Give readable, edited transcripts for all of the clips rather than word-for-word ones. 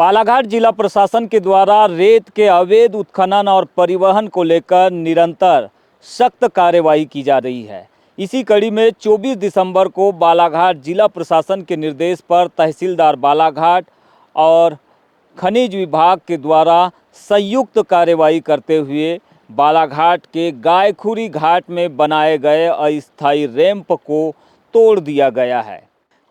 बालाघाट जिला प्रशासन के द्वारा रेत के अवैध उत्खनन और परिवहन को लेकर निरंतर सख्त कार्रवाई की जा रही है। इसी कड़ी में 24 दिसंबर को बालाघाट जिला प्रशासन के निर्देश पर तहसीलदार बालाघाट और खनिज विभाग के द्वारा संयुक्त कार्रवाई करते हुए बालाघाट के गायखुरी घाट में बनाए गए अस्थायी रैंप को तोड़ दिया गया है।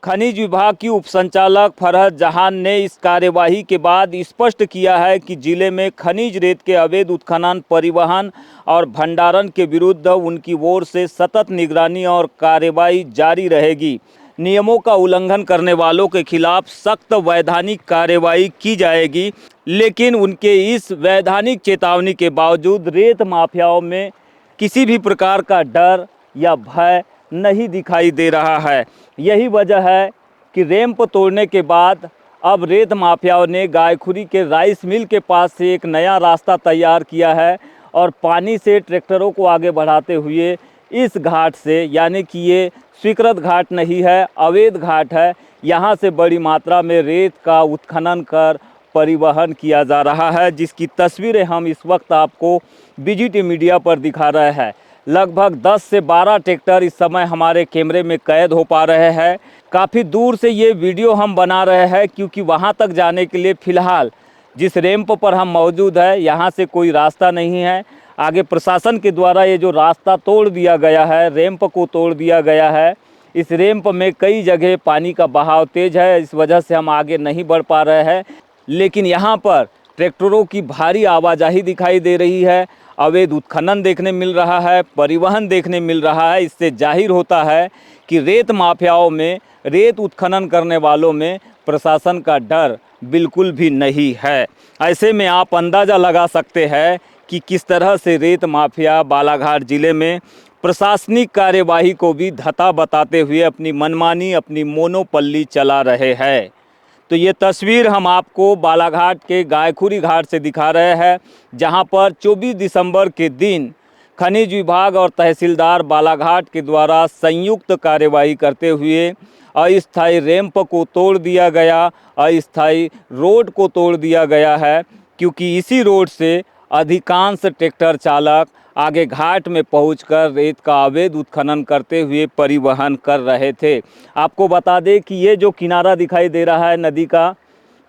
खनिज विभाग की उप संचालक फरहत जहान ने इस कार्यवाही के बाद स्पष्ट किया है कि जिले में खनिज रेत के अवैध उत्खनन, परिवहन और भंडारण के विरुद्ध उनकी ओर से सतत निगरानी और कार्रवाई जारी रहेगी। नियमों का उल्लंघन करने वालों के खिलाफ सख्त वैधानिक कार्रवाई की जाएगी। लेकिन उनके इस वैधानिक चेतावनी के बावजूद रेत माफियाओं में किसी भी प्रकार का डर या भय नहीं दिखाई दे रहा है। यही वजह है कि रैंप तोड़ने के बाद अब रेत माफियाओं ने गायखुरी के राइस मिल के पास से एक नया रास्ता तैयार किया है और पानी से ट्रैक्टरों को आगे बढ़ाते हुए इस घाट से, यानी कि ये स्वीकृत घाट नहीं है, अवैध घाट है, यहाँ से बड़ी मात्रा में रेत का उत्खनन कर परिवहन किया जा रहा है, जिसकी तस्वीरें हम इस वक्त आपको बीजीटी मीडिया पर दिखा रहे हैं। लगभग 10 से 12 ट्रैक्टर इस समय हमारे कैमरे में कैद हो पा रहे हैं। काफ़ी दूर से ये वीडियो हम बना रहे हैं क्योंकि वहाँ तक जाने के लिए फ़िलहाल जिस रैंप पर हम मौजूद है यहाँ से कोई रास्ता नहीं है। आगे प्रशासन के द्वारा ये जो रास्ता तोड़ दिया गया है, रैंप को तोड़ दिया गया है। इस रैंप में कई जगह पानी का बहाव तेज़ है, इस वजह से हम आगे नहीं बढ़ पा रहे हैं। लेकिन यहाँ पर ट्रैक्टरों की भारी आवाजाही दिखाई दे रही है, अवैध उत्खनन देखने मिल रहा है, परिवहन देखने मिल रहा है। इससे जाहिर होता है कि रेत माफियाओं में, रेत उत्खनन करने वालों में प्रशासन का डर बिल्कुल भी नहीं है। ऐसे में आप अंदाज़ा लगा सकते हैं कि किस तरह से रेत माफिया बालाघाट ज़िले में प्रशासनिक कार्यवाही को भी धता बताते हुए अपनी मनमानी, अपनी मोनोपल्ली चला रहे हैं। तो ये तस्वीर हम आपको बालाघाट के गायखुरी घाट से दिखा रहे हैं, जहां पर 24 दिसंबर के दिन खनिज विभाग और तहसीलदार बालाघाट के द्वारा संयुक्त कार्यवाही करते हुए अस्थायी रैंप को तोड़ दिया गया, अस्थायी रोड को तोड़ दिया गया है, क्योंकि इसी रोड से अधिकांश ट्रैक्टर चालक आगे घाट में पहुंचकर रेत का अवैध उत्खनन करते हुए परिवहन कर रहे थे। आपको बता दें कि ये जो किनारा दिखाई दे रहा है नदी का,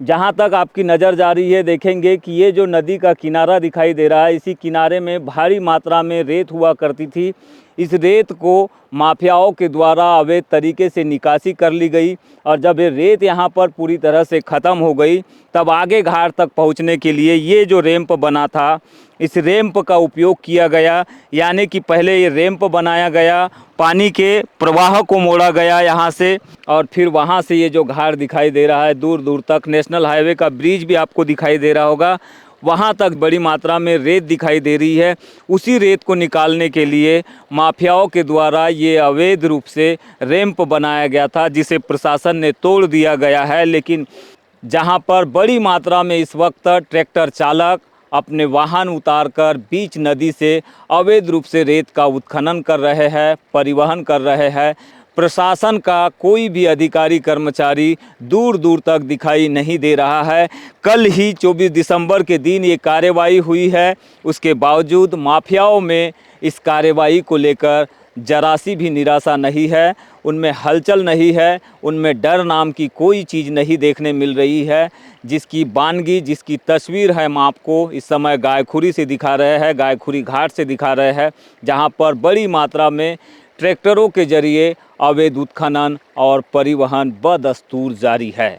जहां तक आपकी नज़र जा रही है देखेंगे कि ये जो नदी का किनारा दिखाई दे रहा है, इसी किनारे में भारी मात्रा में रेत हुआ करती थी। इस रेत को माफियाओं के द्वारा अवैध तरीके से निकासी कर ली गई और जब ये रेत यहाँ पर पूरी तरह से ख़त्म हो गई, तब आगे घाट तक पहुँचने के लिए ये जो रैंप बना था, इस रैंप का उपयोग किया गया। यानी कि पहले ये रैंप बनाया गया, पानी के प्रवाह को मोड़ा गया यहाँ से, और फिर वहाँ से ये जो घाट दिखाई दे रहा है दूर दूर तक, नेशनल हाईवे का ब्रिज भी आपको दिखाई दे रहा होगा, वहाँ तक बड़ी मात्रा में रेत दिखाई दे रही है। उसी रेत को निकालने के लिए माफियाओं के द्वारा ये अवैध रूप से रैंप बनाया गया था, जिसे प्रशासन ने तोड़ दिया गया है। लेकिन जहाँ पर बड़ी मात्रा में इस वक्त ट्रैक्टर चालक अपने वाहन उतारकर बीच नदी से अवैध रूप से रेत का उत्खनन कर रहे हैं, परिवहन कर रहे हैं, प्रशासन का कोई भी अधिकारी कर्मचारी दूर दूर तक दिखाई नहीं दे रहा है। कल ही 24 दिसंबर के दिन ये कार्रवाई हुई है, उसके बावजूद माफियाओं में इस कार्रवाई को लेकर जरा सी भी निराशा नहीं है, उनमें हलचल नहीं है, उनमें डर नाम की कोई चीज़ नहीं देखने मिल रही है। जिसकी बानगी, जिसकी तस्वीर है हम आपको इस समय गायखुरी से दिखा रहे हैं, गायखुरी घाट से दिखा रहे हैं, जहां पर बड़ी मात्रा में ट्रैक्टरों के जरिए अवैध उत्खनन और परिवहन बदस्तूर जारी है।